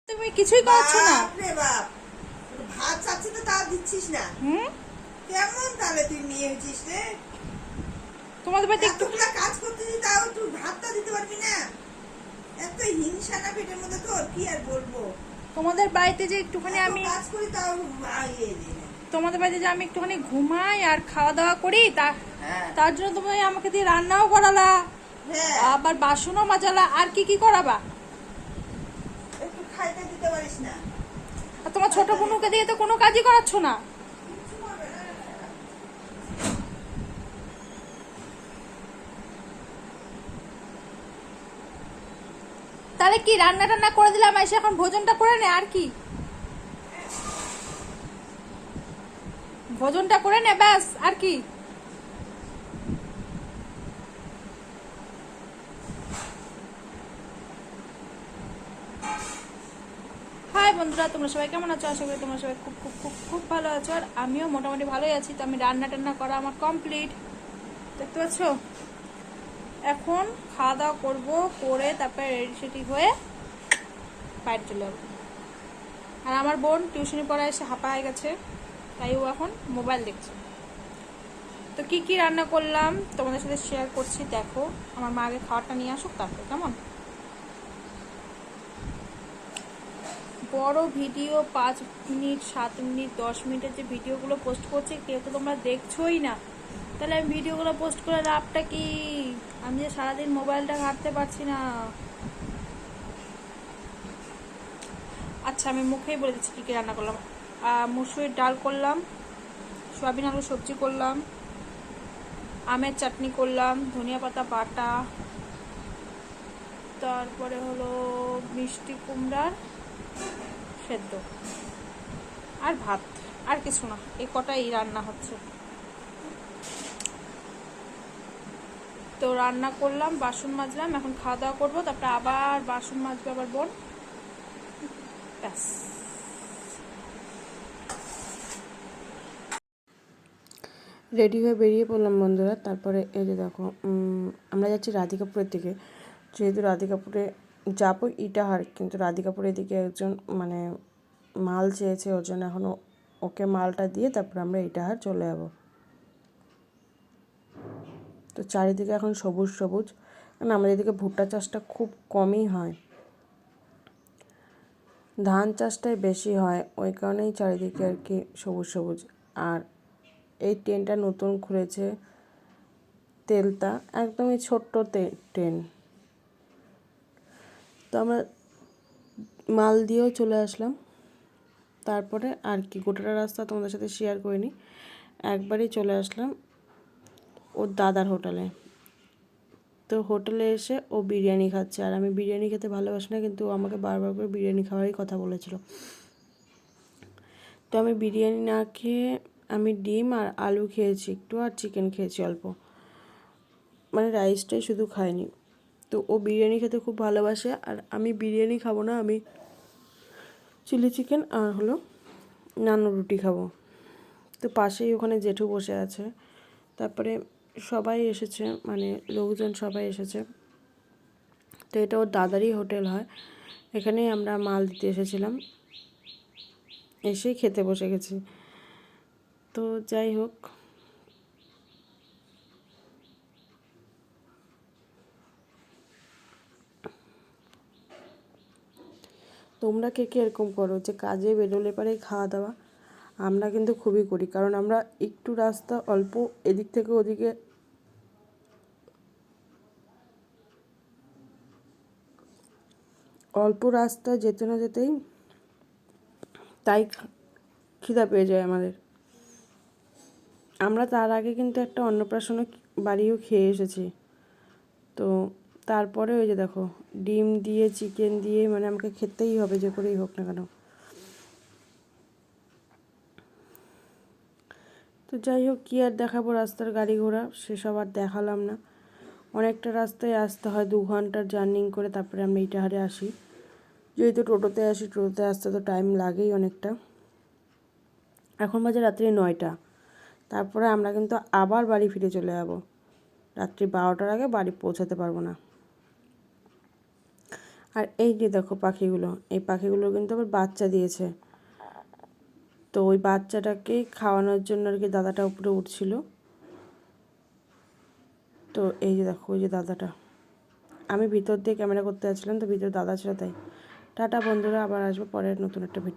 তুমি কিছুই করছো না। বাপ রে বাপ, ভাত চাচ্ছি তো তাও দিচ্ছিস না। হুম। কেমন তাহলে তুই মেয়ে হয়েছিস রে? তোমাদের বাড়িতে একটু এতগুলা কাজ করতেছিস তাও তুই ভাতটা দিতে পারবি না? এত হিংসা না পেটের মধ্যে, তোর কি আর বলবো। তোমাদের বাড়িতে যে একটুখানি এত আমি কাজ করি তাও ইয়ে দিই না। তোমাদের বাড়িতে যে আমি একটুখানি ঘুমাই আর খাওয়া দাওয়া করি হ্যাঁ তার জন্য তুমি আমাকে দিয়ে রান্নাও করালা, হ্যাঁ, আবার বাসনও মাজালা, আর কি কি করাবা? একটু খাইতে দিতে পারিস না? আর তোমার ছোট বোনুকে দিয়ে তো কোনো কাজই করাচ্ছ না। কিচ্ছু করবে না। তাহলে কি রান্না টান্না করে দিলাম, এসে এখন ভোজনটা করে নে। আর কি ভোজনটা করে নে, ব্যাস। আর কি হাই বন্ধুরা, তোমরা সবাই কেমন আছো? আশা করি তোমরা সবাই খুব খুব খুব খুব ভালো আছো, আর আমিও মোটামুটি ভালোই আছি। তো আমি রান্না টান্না করা আমার কমপ্লিট, দেখতে পাচ্ছ। এখন খাওয়া দাওয়া করবো, করে তারপরে রেডি সেটি হয়ে বাইরে চলে যাবো। আর আমার বোন টিউশনি পড়া এসে হাঁপা হয়ে গেছে, তাই ও এখন মোবাইল দেখছে। তো কি কি রান্না করলাম তোমাদের সাথে শেয়ার করছি, দেখো। আমার মা আগে খাওয়াটা নিয়ে আসুক, তারপরে কেমন বড় ভিডিও 5 মিনিট 7 মিনিট 10 মিনিটের যে ভিডিওগুলো পোস্ট করছে, কেউ তো তোমরা দেখছোই না। তাহলে আমি ভিডিওগুলো পোস্ট করে লাভটা কি? আমি যে সারাদিন মোবাইলটা ঘাঁটতে পারছি না। আচ্ছা, আমি মুখেই বলে দিচ্ছি কী কী রান্না করলাম। মুসুরির ডাল করলাম, সয়াবিন আলু সবজি করলাম, আমের চাটনি করলাম, ধনিয়া পাতা বাটা, তারপরে হলো মিষ্টি কুমড়ার সেদ্ধ, আর ভাত। আর কিছু না, এই কটাই রান্না হচ্ছে। তো রান্না করলাম, বাসন মাজলাম, এখন খাওয়া দাওয়া করবো, তারপরে আবার বাসন মাজবে আবার বোন, ব্যাস। রেডি হয়ে বেরিয়ে পড়লাম বন্ধুরা। তারপরে এই যে দেখো, আমরা যাচ্ছি রাধিকাপুরের দিকে। যেহেতু রাধিকাপুরে যাবো ইটাহার, কিন্তু রাধিকাপুরের দিকে একজন মানে মাল চেয়েছে, ওর জন্য এখনও ওকে মালটা দিয়ে তারপরে আমরা ইটাহার চলে যাবো। তো চারিদিকে এখন সবুজ সবুজ, কারণ আমাদের এদিকে ভুট্টা চাষটা খুব কমই হয়, ধান চাষটাই বেশি হয়, ওই কারণেই চারিদিকে আর কি সবুজ সবুজ। আর এই ট্রেনটা নতুন খুলেছে, তেলতা, একদমই ছোট্ট ট্রেন। তো আমরা মাল দিয়েও চলে আসলাম। তারপরে আর কি গোটাটা রাস্তা তোমাদের সাথে শেয়ার করিনি, একবারই চলে আসলাম ওর দাদার হোটেলে। তো হোটেলে এসে ও বিরিয়ানি খাচ্ছে, আর আমি বিরিয়ানি খেতে ভালোবাসি না, কিন্তু ও আমাকে বারবার করে বিরিয়ানি খাওয়ারই কথা বলেছিল। তো আমি বিরিয়ানি না খেয়ে আমি ডিম আর আলু খেয়েছি একটু, আর চিকেন খেয়েছি অল্প, মানে রাইসটাই শুধু খাইনি। তো ও বিরিয়ানি খেতে খুব ভালোবাসে, আর আমি বিরিয়ানি খাবো না, আমি চিলি চিকেন আর হলো নান রুটি খাবো। তো পাশেই ওখানে জেঠু বসে আছে, তারপরে সবাই এসেছে, মানে লোকজন সবাই এসেছে। তো এটা ওর দাদারই হোটেল হয়, এখানেই আমরা মাল দিতে এসেছিলাম, এসেই খেতে বসে গেছি। তো যাই হোক, তোমরা কে কে এরকম করো যে কাজে বেরোলে পারেই খাওয়া দাওয়া? আমরা কিন্তু খুবই করি, কারণ আমরা একটু রাস্তা অল্প এদিক থেকে ওদিকে, অল্প রাস্তা যেতে না যেতেই তাই খিদা পেয়ে যায় আমাদের। আমরা তার আগে কিন্তু একটা অন্নপ্রাশন বাড়িও খেয়ে এসেছি। তো তারপরে ওই যে দেখো, ডিম দিয়ে চিকেন দিয়ে, মানে আমাকে খেতেই হবে যে করেই হোক না কেন। তো যাই হোক, কী আর দেখাবো, রাস্তার গাড়ি ঘোড়া সেসব আর দেখালাম না। অনেকটা রাস্তায় আসতে হয়, 2 ঘন্টার জার্নি করে তারপরে আমরা ইটাহারে আসি। যেহেতু টোটোতে আসি, টোটোতে আসতে তো টাইম লাগেই অনেকটা। এখন বাজে রাত্রি 9টা, তারপরে আমরা কিন্তু আবার বাড়ি ফিরে চলে যাব, রাত্রি 12টার আগে বাড়ি পৌঁছাতে পারবো না। আর এই যে দেখো পাখিগুলো, এই পাখিগুলো কিন্তু আবার বাচ্চা দিয়েছে। তো ওই বাচ্চাটাকেই খাওয়ানোর জন্য আর কি দাদাটা উপরে উঠছিল। তো এই যে দেখো ওই যে দাদাটা, আমি ভিতর দিয়ে ক্যামেরা করতে যাচ্ছিলাম, তো ভিতরে দাদা ছিল তাই। টাটা বন্ধুরা, আবার আসবো পরের নতুন একটা ভিডিও।